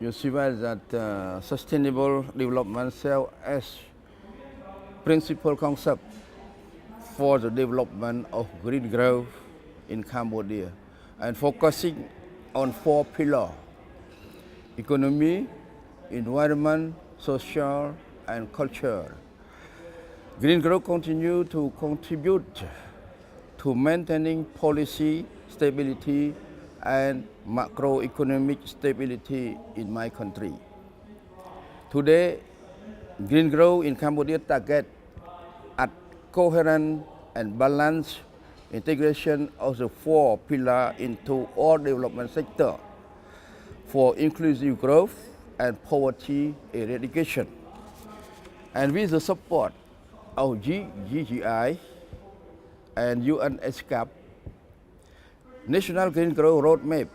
You see well that sustainable development serves as principal concept for the development of green growth in Cambodia and focusing on 4 pillars: economy, environment, social, and culture. Green growth continues to contribute to maintaining policy stability and macroeconomic stability in my country. Today, green growth in Cambodia targets at coherent and balanced integration of the 4 pillars into all development sectors for inclusive growth and poverty eradication. And with the support of Gggs and UNESCAP, National Green Growth Roadmap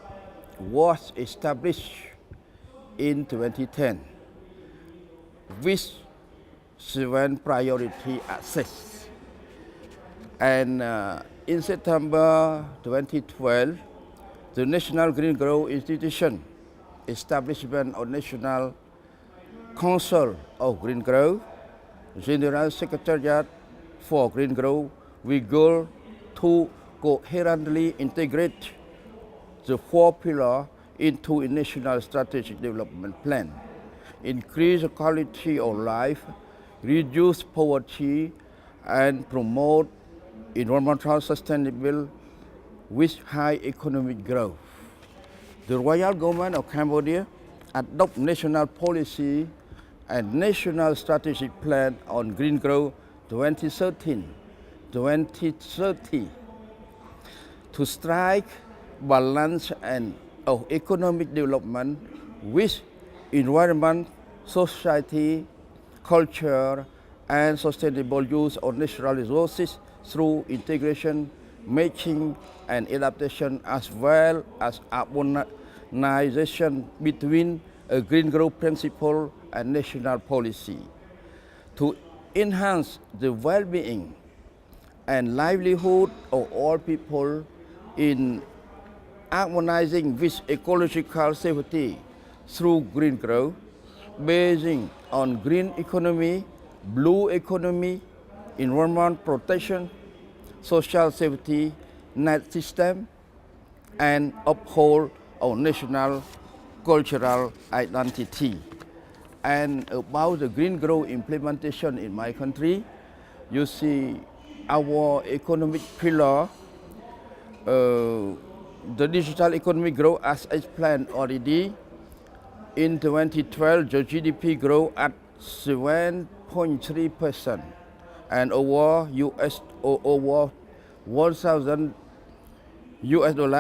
was established in 2010 with 7 priority assets. And in September 2012, the National Green Growth Institution establishment of National Council of Green Growth, General Secretariat for Green Growth, with goal to coherently integrate the 4 pillars into a national strategic development plan, increase the quality of life, reduce poverty, and promote environmental sustainability with high economic growth. The Royal Government of Cambodia adopted national policy and national strategic plan on green growth 2013-2030 to strike balance and of economic development with environment, society, culture, and sustainable use of natural resources through integration, matching, and adaptation, as well as harmonization between a green growth principle and national policy. To enhance the well-being and livelihood of all people in harmonizing with ecological safety through green growth, basing on green economy, blue economy, environment protection, social safety net system, and uphold our national cultural identity. And about the green growth implementation in my country, you see our economic pillar, the digital economic growth as planned already. In 2012, the GDP grew at 7.3% and over $1,000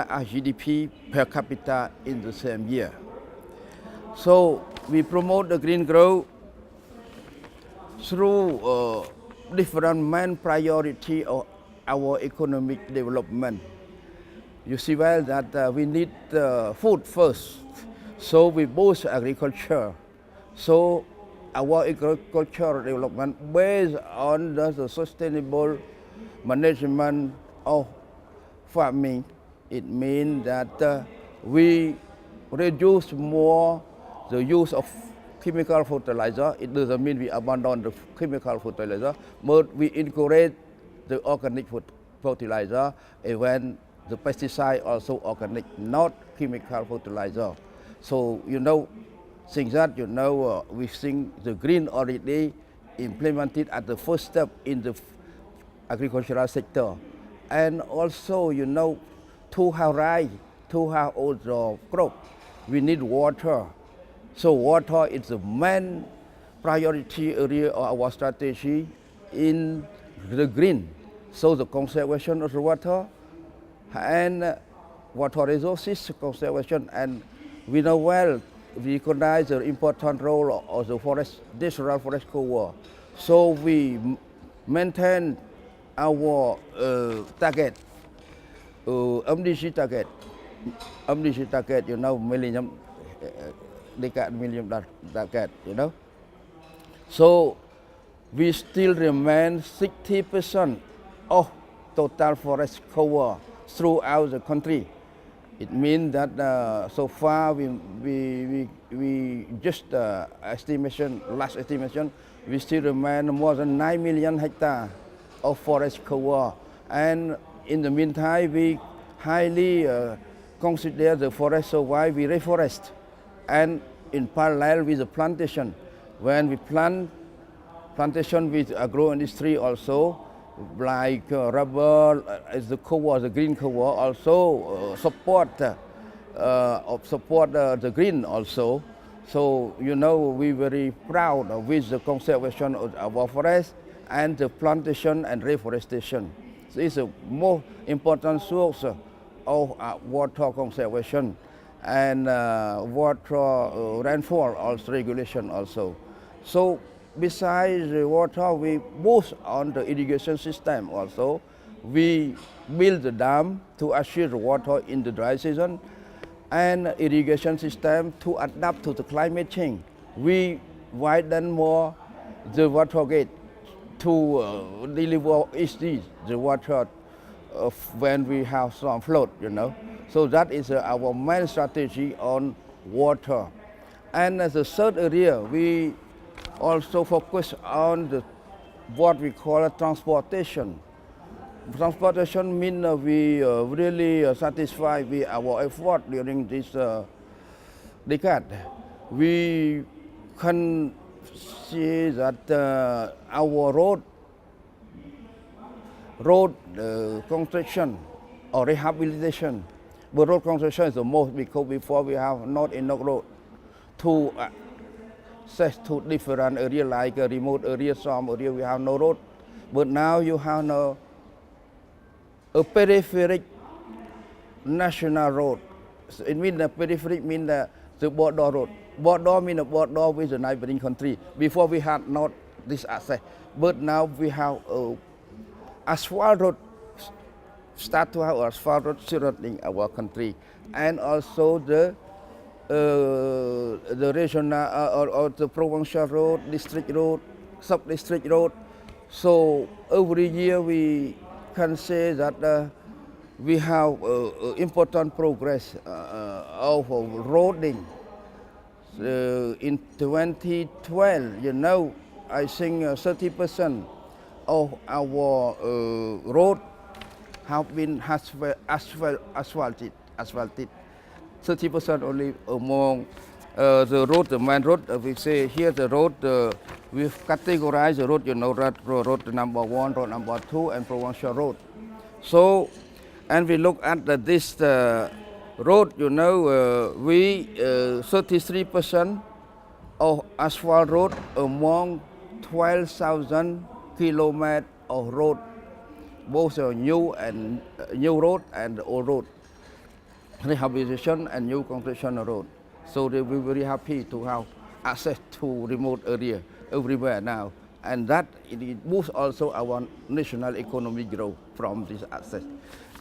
as GDP per capita in the same year. So we promote the green growth through different main priority of our economic development. You see well that we need food first, so we boost agriculture. So our agricultural development based on the sustainable management of farming. It means that we reduce more the use of chemical fertilizer. It doesn't mean we abandon the chemical fertilizer, but we encourage the organic fertilizer, even the pesticide also organic, not chemical fertilizer. So since that we think the green already implemented at the first step in the agricultural sector. And also, to have rice, to have also crop, we need water. So water is the main priority area of our strategy in the green. So the conservation of the water and water resources conservation, and we know well, we recognize the important role of the forest, natural forest cover. So we maintain our target, MDG target, millennium target, So we still remain 60% of total forest cover throughout the country. It means that so far we just estimation, last estimation, we still remain more than 9 million hectares of forest cover. And in the meantime, we highly consider the forest, so why we reforest. And in parallel with the plantation, when we plant plantation with agro industry also, like rubber as the cover, the green cover, also support the green also. So you know we very proud with the conservation of our forest and the plantation and reforestation. So it's a more important source of water conservation and water rainfall also regulation also. So besides the water, we boost on the irrigation system also. We build the dam to assure the water in the dry season and irrigation system to adapt to the climate change. We widen more the water gate to deliver easily the water when we have some flood, you know. So that is our main strategy on water. And as a third area, we also focus on what we call transportation. Transportation means we really satisfied with our effort during this decade. We can see that our road construction or rehabilitation, but road construction is the most because before we have not enough road to access to different areas like a remote area, some area we have no road, but now you have a peripheric national road. So it means the peripheric means the border road. Border means the border with the neighboring country. Before we had not this access, but now we have asphalt road. Start to have asphalt road surrounding our country, and also the regional or the provincial road, district road, sub-district road. So every year we can say that we have important progress of roading. In 2012, you know, I think 30% of our road have been asphalted. 30% only among the road, the main road. We say here the road, we've categorized the road, you know, road number 1, road number 2, and provincial road. So, and we look at this road, you know, we 33% of asphalt road among 12,000 kilometers of road, both new road and old road, rehabilitation and new construction road. So we're very happy to have access to remote area everywhere now, and that it boosts also our national economic growth from this access.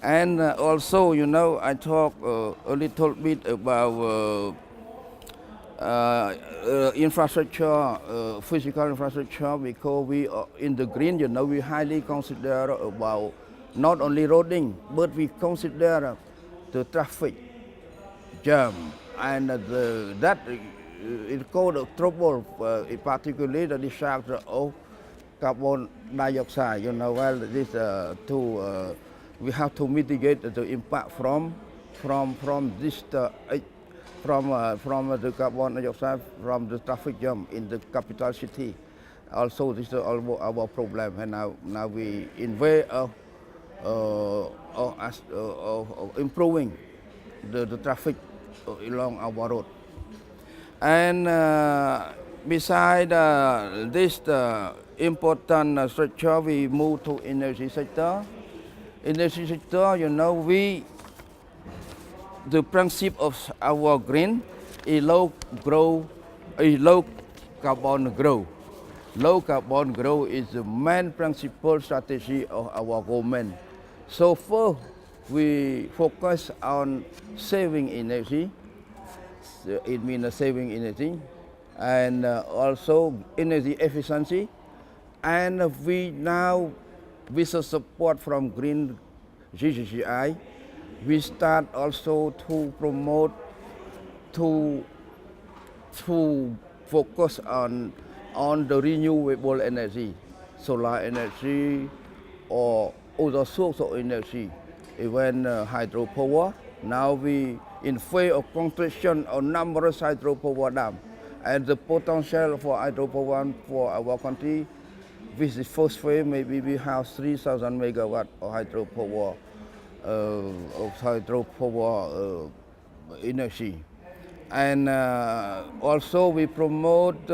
And also, you know, I talk a little bit about infrastructure, physical infrastructure, because we are in the green, you know, we highly consider about not only roading, but we consider the traffic jam, and that is called trouble, particularly the discharge of carbon dioxide. You know, well, this we have to mitigate the impact from this from the carbon dioxide from the traffic jam in the capital city. Also, this is our problem, and now we in way of improving the traffic along our road. And beside this important structure, we move to energy sector. Energy sector, you know, the principle of our green is low carbon growth. Low carbon growth is the main principal strategy of our government. So first, we focus on saving energy. It means saving energy, and also energy efficiency. And we now, with the support from Green Gggi, We start also to promote to focus on the renewable energy, solar energy or other source of energy, even hydropower. Now we in favor of construction of numerous hydropower dams, and the potential for hydropower for our country, with the first phase, maybe we have 3,000 megawatt of hydropower energy. And also we promote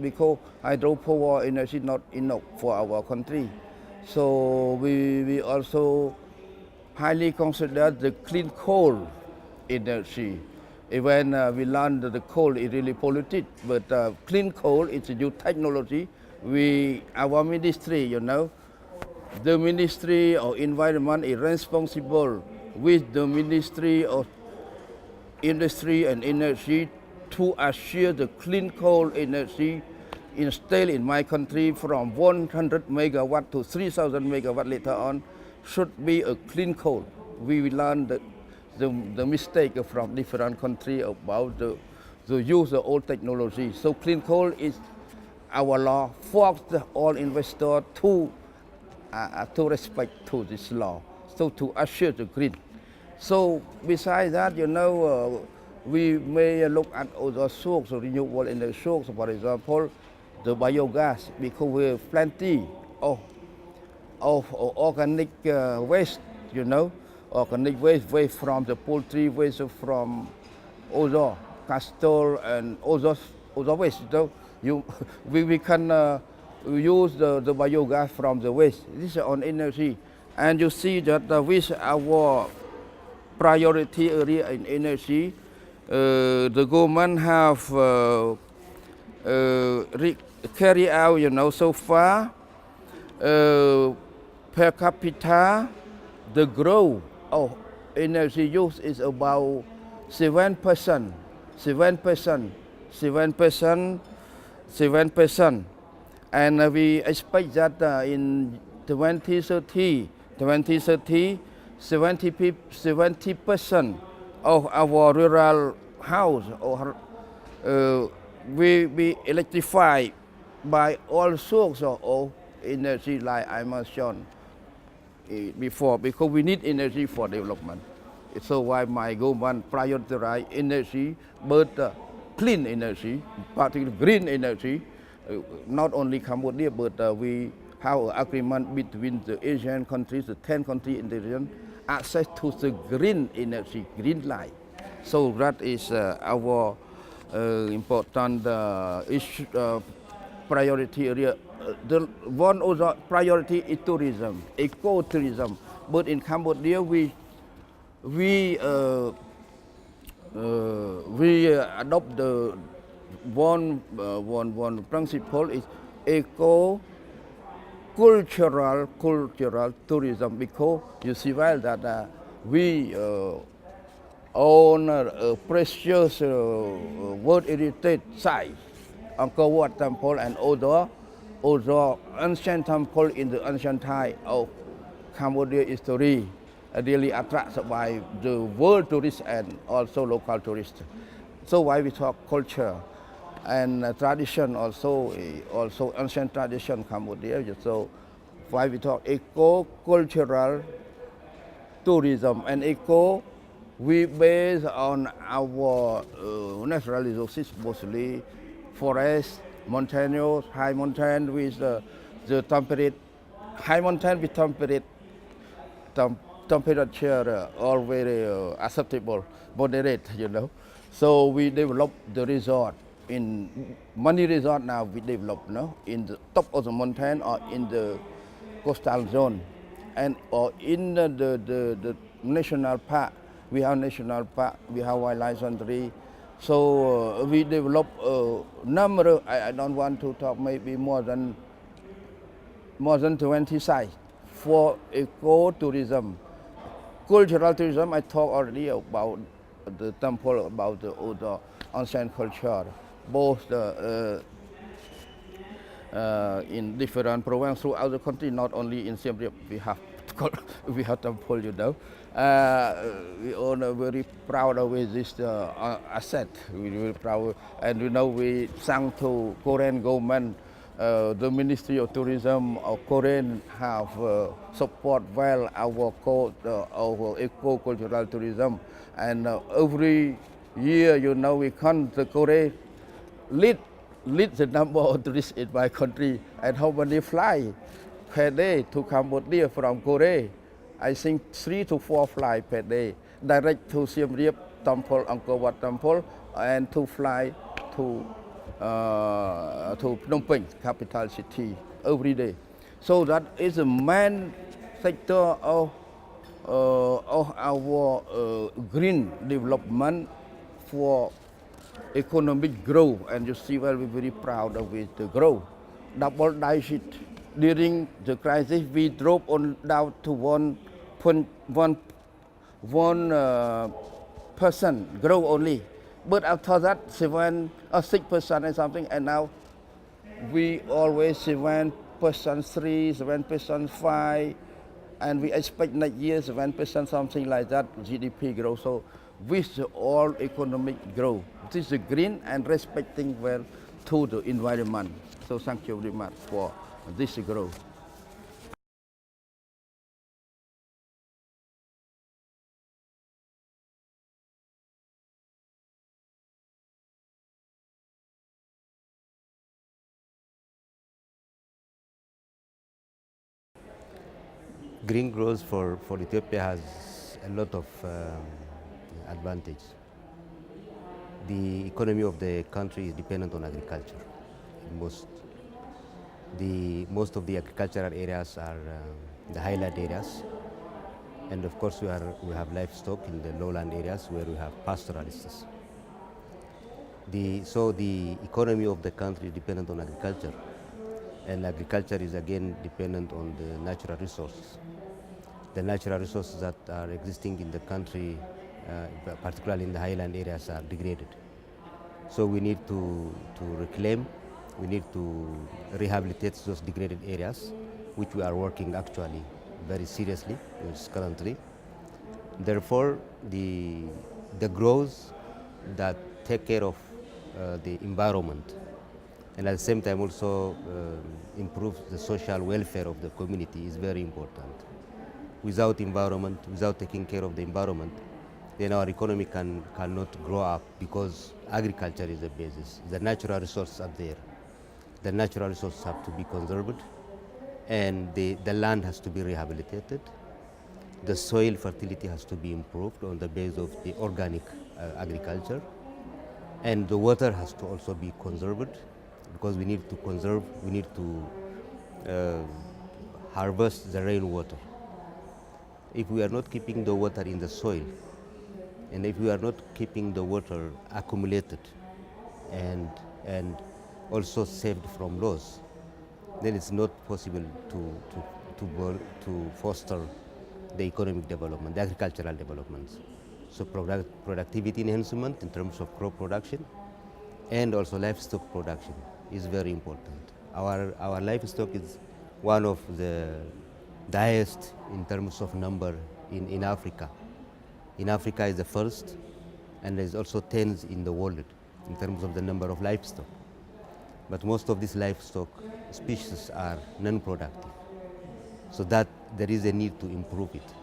because hydropower energy not enough for our country. So we also highly consider the clean coal energy. Even we learned that the coal is really polluted, but clean coal is a new technology. Our ministry, the Ministry of Environment is responsible with the Ministry of Industry and Energy to assure the clean coal energy installed in my country from 100 megawatt to 3,000 megawatt later on should be a clean coal. We learned the mistake from different countries about the use of old technology. So clean coal is our law, force all investors to respect to this law, so to assure the green. So besides that, we may look at other sources of renewable energy sources, for example, the biogas, because we have plenty of organic waste, organic waste from the poultry, waste from other castor and other waste. We can use the biogas from the waste. This is on energy. And you see that with our priority area in energy, the government have carried out, so far, per capita, the growth of energy use is about 7%, 7%. And we expect that in 2030, 70% of our rural house will be electrified by all sources of energy, like I mentioned before, because we need energy for development. So why my government prioritize energy, but clean energy, particularly green energy, not only Cambodia, but we have an agreement between the Asian countries, the 10 countries in the region, access to the green energy, green light. So that is our important issue, priority area. The one other priority is tourism, eco-tourism. But in Cambodia, we adopt the one principle is cultural tourism, because you see well that we own a precious World Heritage site, Angkor Wat Temple and other ancient temple in the ancient time of Cambodia history, really attracted by the world tourists and also local tourists. So why we talk culture and tradition, also ancient tradition Cambodia. So why we talk eco-cultural tourism, and eco, we base on our natural resources, mostly forest, mountainous, high mountain with the temperate, high mountain with temperature all very acceptable, moderate, So we develop the resort. In many resorts now we develop, in the top of the mountain or in the coastal zone, and or in the national park. We have national park, we have wildlife sanctuary. So we develop a number. I don't want to talk, maybe more than 20 sites for eco-tourism. Cultural tourism, I talked already about the temple, about the other ancient culture, both in different provinces throughout the country, not only in Siem Reap. We have we have temple, you know. We all are very proud of this asset. We very proud, and we thank to Korean government, the Ministry of Tourism of Korean have support well our eco-cultural tourism, and every year, we come to Korea, lead the number of tourists in my country, and how many fly per day to Cambodia from Korea. I think 3 to 4 fly per day, direct to Siem Reap Temple, Angkor Wat Temple, and 2 fly to Phnom Penh, capital city, every day. So that is the main sector of our green development for economic growth, and you see we're very proud of it, the growth. Double digit. During the crisis, we dropped down to 1% growth only. But after that, 7 or 6% and something, and now we always 7%, 3, 7%, 5, and we expect next year 7%, something like that, GDP growth. So with all economic growth, this is green and respecting well to the environment. So thank you very much for this growth. Green growth for Ethiopia has a lot of advantage. The economy of the country is dependent on agriculture. Most of the agricultural areas are the highland areas, and of course we have livestock in the lowland areas where we have pastoralists. So the economy of the country is dependent on agriculture, and agriculture is again dependent on the natural resources. The natural resources that are existing in the country, particularly in the highland areas, are degraded. So we need to reclaim, we need to rehabilitate those degraded areas, which we are working actually very seriously currently. Therefore, the growth that take care of the environment, and at the same time also improve the social welfare of the community is very important. Without environment, without taking care of the environment, then our economy cannot grow up, because agriculture is the basis. The natural resources are there. The natural resources have to be conserved, and the land has to be rehabilitated. The soil fertility has to be improved on the basis of the organic agriculture, and the water has to also be conserved, because we need to conserve, we need to harvest the rainwater. If we are not keeping the water in the soil, and if we are not keeping the water accumulated and also saved from loss, then it's not possible to foster the economic development, the agricultural development. So productivity enhancement in terms of crop production and also livestock production is very important. Our livestock is one of the highest in terms of number in Africa. In Africa is the first, and there's also 10th in the world in terms of the number of livestock. But most of these livestock species are non-productive, so that there is a need to improve it.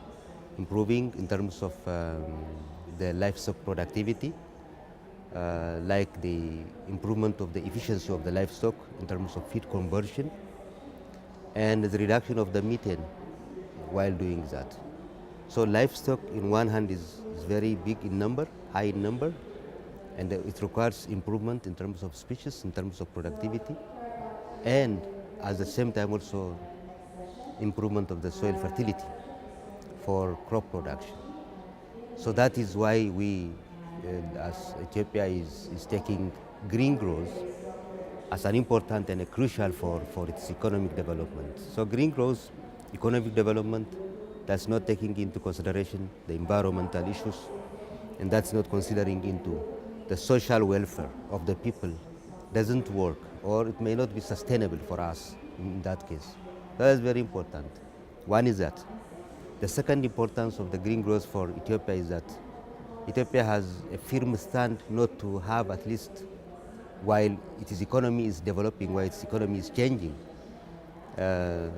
Improving in terms of the livestock productivity, like the improvement of the efficiency of the livestock in terms of feed conversion, and the reduction of the methane while doing that. So livestock in one hand is very big in number, high in number, and it requires improvement in terms of species, in terms of productivity, and at the same time also improvement of the soil fertility for crop production. So that is why we, as Ethiopia is taking green growth as an important and a crucial for its economic development. So green growth, economic development, that's not taking into consideration the environmental issues, and that's not considering into the social welfare of the people, doesn't work, or it may not be sustainable for us in that case. That is very important. One is that. The second importance of the green growth for Ethiopia is that Ethiopia has a firm stand not to have, at least while its economy is developing, while its economy is changing, uh,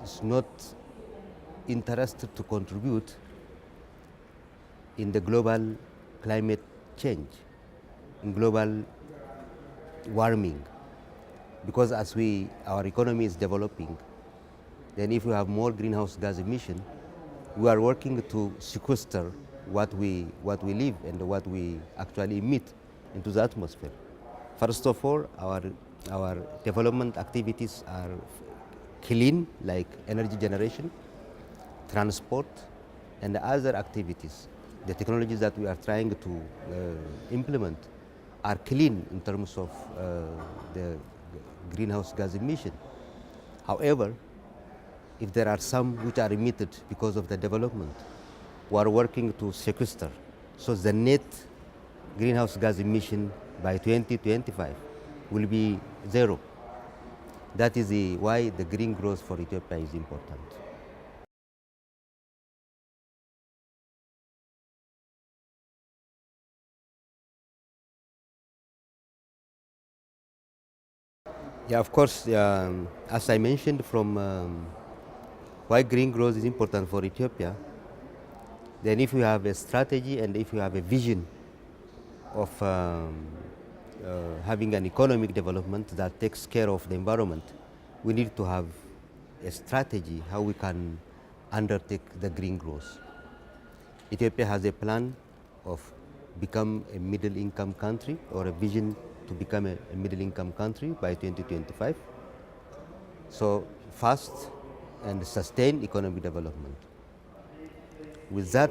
it's not interested to contribute in the global climate change, in global warming. Because as our economy is developing, then if we have more greenhouse gas emission, we are working to sequester what we live and what we actually emit into the atmosphere. First of all, our development activities are clean, like energy generation, transport, and other activities. The technologies that we are trying to implement are clean in terms of the greenhouse gas emission. However, if there are some which are emitted because of the development, we are working to sequester. So the net greenhouse gas emission by 2025 will be zero. That is why the green growth for Ethiopia is important. Yeah, of course, as I mentioned from why green growth is important for Ethiopia, then if we have a strategy and if we have a vision of having an economic development that takes care of the environment, we need to have a strategy how we can undertake the green growth. Ethiopia has a plan of become a middle income country, or a vision to become a middle income country by 2025. So fast and sustained economic development. With that,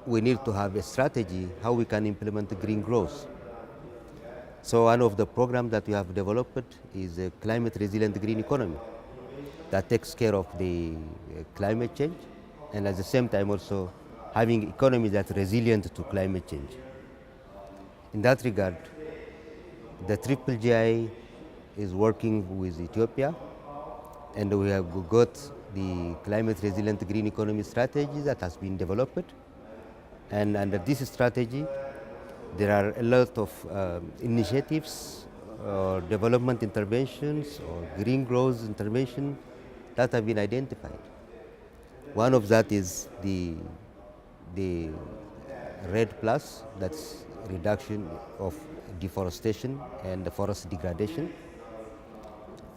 we need to have a strategy how we can implement the green growth. So one of the programs that we have developed is a climate resilient green economy that takes care of the climate change, and at the same time also having economy that's resilient to climate change. In that regard, the GGI is working with Ethiopia, and we have got the climate resilient green economy strategy that has been developed. And under this strategy, there are a lot of initiatives or development interventions or green growth intervention that have been identified. One of that is the RED Plus, that's reduction of deforestation and the forest degradation.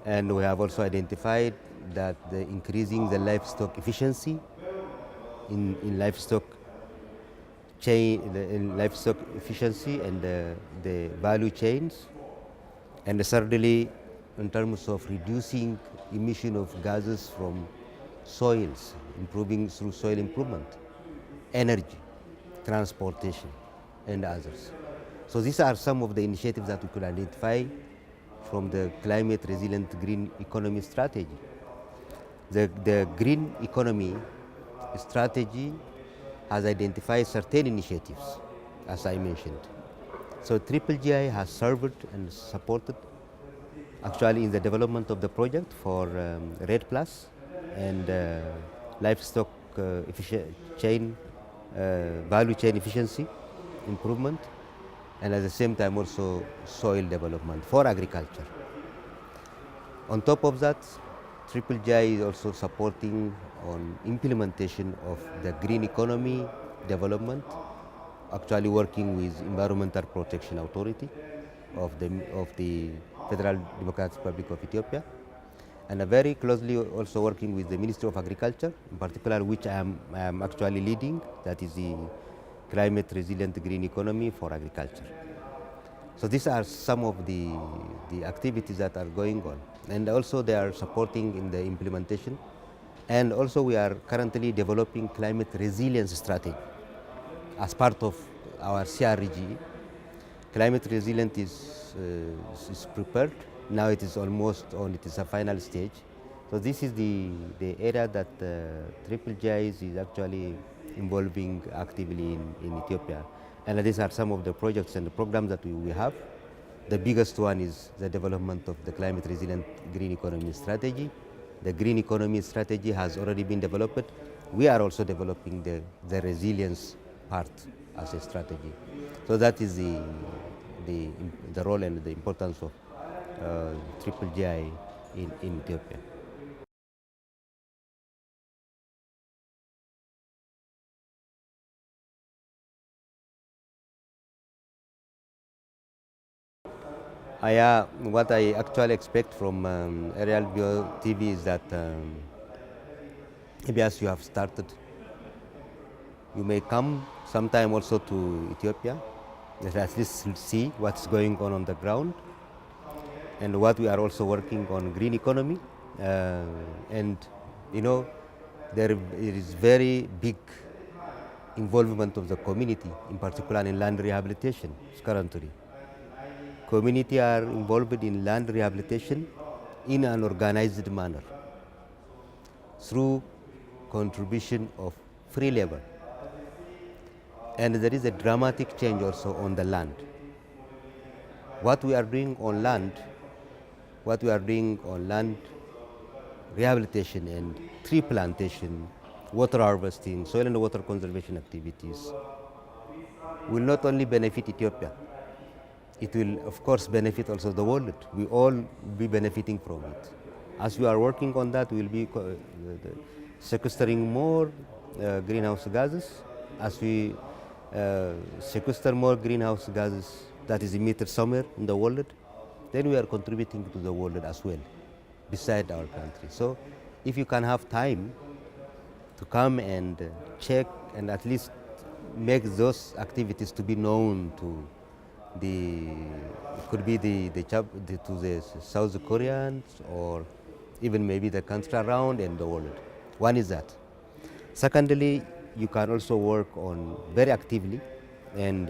And we have also identified that increasing the livestock efficiency in livestock chain, in livestock efficiency and the value chains. And thirdly, in terms of reducing emission of gases from soils, improving through soil improvement, energy, transportation, and others. So these are some of the initiatives that we could identify from the climate resilient green economy strategy. The green economy strategy has identified certain initiatives, as I mentioned. So GGI has served and supported actually in the development of the project for RED Plus and livestock chain, value chain efficiency improvement, and at the same time also soil development for agriculture. On top of that, GGI is also supporting on implementation of the green economy development, actually working with Environmental Protection Authority of the Federal Democratic Republic of Ethiopia, and very closely also working with the Ministry of Agriculture, in particular, which I am actually leading, that is the Climate Resilient Green Economy for Agriculture. So these are some of the activities that are going on, and also they are supporting in the implementation. And also we are currently developing climate resilience strategy as part of our CRG. Climate resilience is prepared. Now it is almost on its final stage. So this is the area that GGI is actually involving actively in Ethiopia. And these are some of the projects and the programs that we have. The biggest one is the development of the climate resilient green economy strategy. The green economy strategy has already been developed we are also developing the resilience part as a strategy. So that is the role and the importance of triple GI in Ethiopia. What I actually expect from Aerial Bio TV is that maybe as you have started, you may come sometime also to Ethiopia, at least see what's going on the ground, and what we are also working on green economy, and you know there is very big involvement of the community, in particular in land rehabilitation currently. Community are involved in land rehabilitation in an organized manner through contribution of free labor. And there is a dramatic change also on the land. What we are doing on land, rehabilitation and tree plantation, water harvesting, soil and water conservation activities will not only benefit Ethiopia, it will of course benefit also the world. We all be benefiting from it. As we are working on that, we will be sequestering more greenhouse gases. As we sequester more greenhouse gases that is emitted somewhere in the world, then we are contributing to the world as well, beside our country. So if you can have time to come and check and at least make those activities to be known to it could be to the South Koreans or even maybe the country around and the world. One is that. Secondly, you can also work on very actively and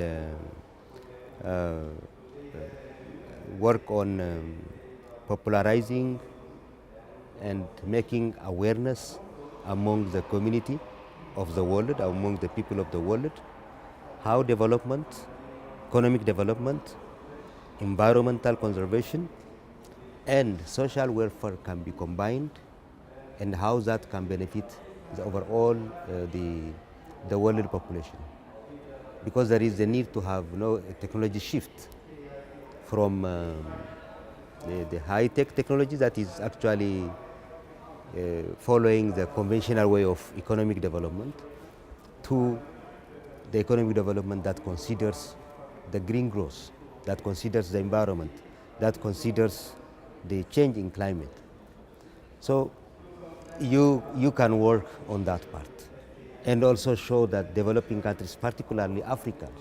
work on popularizing and making awareness among the community of the world, among the people of the world, how development, economic development, environmental conservation, and social welfare can be combined, and how that can benefit the overall the world population. Because there is a need to have a technology shift from the high-tech technology that is actually following the conventional way of economic development to the economic development that considers the green growth, that considers the environment, that considers the change in climate. So you can work on that part and also show that developing countries, particularly Africans,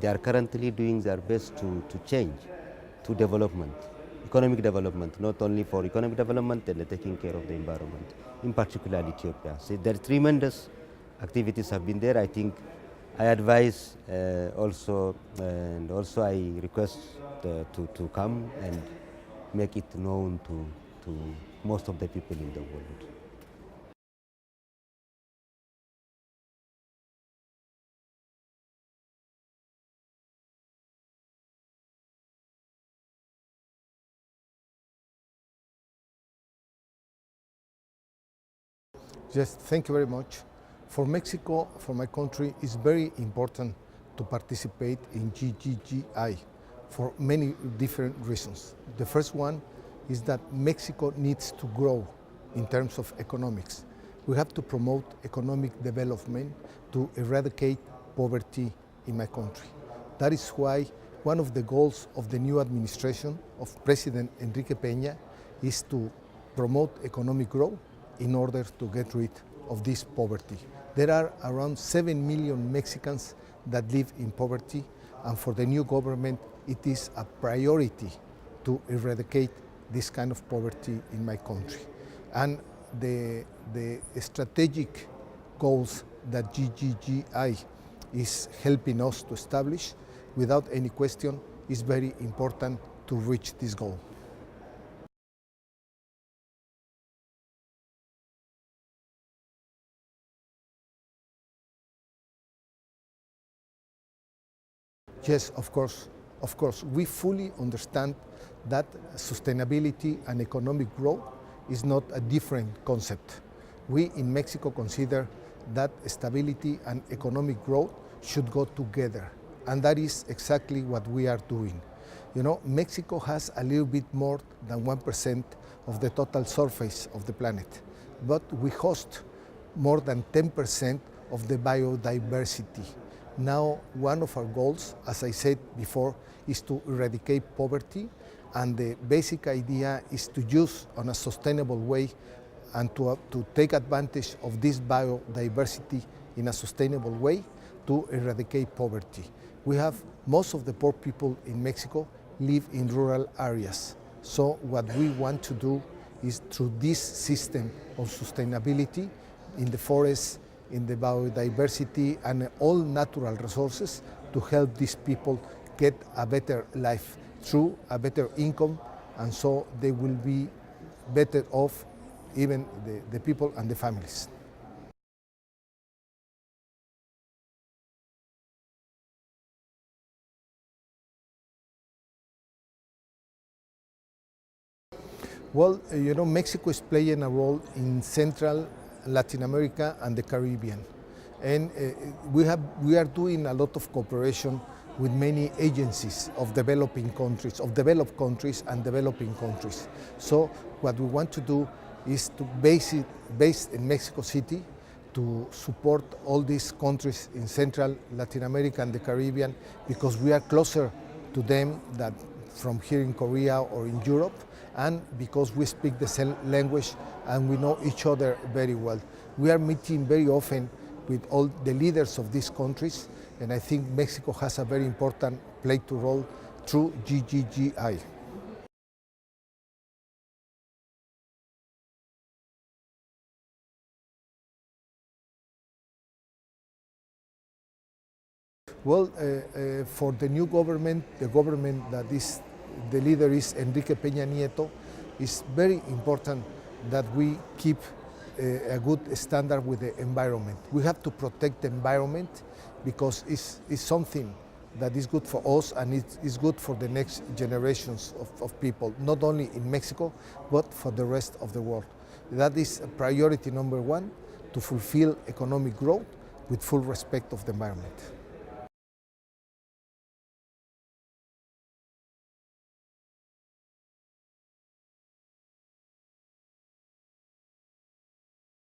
they are currently doing their best to change to development, economic development, not only for economic development and taking care of the environment, in particular Ethiopia. So there are tremendous activities have been there. I think I advise also, and also I request to come and make it known to most of the people in the world. Yes, thank you very much. For Mexico, for my country, it's very important to participate in GGGI for many different reasons. The first one is that Mexico needs to grow in terms of economics. We have to promote economic development to eradicate poverty in my country. That is why one of the goals of the new administration of President Enrique Peña is to promote economic growth in order to get rid of this poverty. There are around 7 million Mexicans that live in poverty, and for the new government, it is a priority to eradicate this kind of poverty in my country. And the strategic goals that GGGI is helping us to establish, without any question, is very important to reach this goal. Yes, of course. Of course, we fully understand that sustainability and economic growth is not a different concept. We in Mexico consider that stability and economic growth should go together, and that is exactly what we are doing. You know, Mexico has a little bit more than 1% of the total surface of the planet, but we host more than 10% of the biodiversity. Now, one of our goals, as I said before, is to eradicate poverty, and the basic idea is to use on a sustainable way and to take advantage of this biodiversity in a sustainable way to eradicate poverty. We have most of the poor people in Mexico live in rural areas. So what we want to do is through this system of sustainability in the forests, in the biodiversity and all natural resources to help these people get a better life through a better income, and so they will be better off, even the people and the families. Well, you know, Mexico is playing a role in Central Latin America and the Caribbean. And we are doing a lot of cooperation with many agencies of developing countries, of developed countries and developing countries. So what we want to do is to based in Mexico City, to support all these countries in Central Latin America and the Caribbean, because we are closer to them than from here in Korea or in Europe, and because we speak the same language and we know each other very well. We are meeting very often with all the leaders of these countries, and I think Mexico has a very important play to roll through Gggi. Well, for the new government, the government that is, the leader is Enrique Peña Nieto, it's very important that we keep a good standard with the environment. We have to protect the environment because it's something that is good for us and it's good for the next generations of people, not only in Mexico, but for the rest of the world. That is priority number one, to fulfill economic growth with full respect of the environment.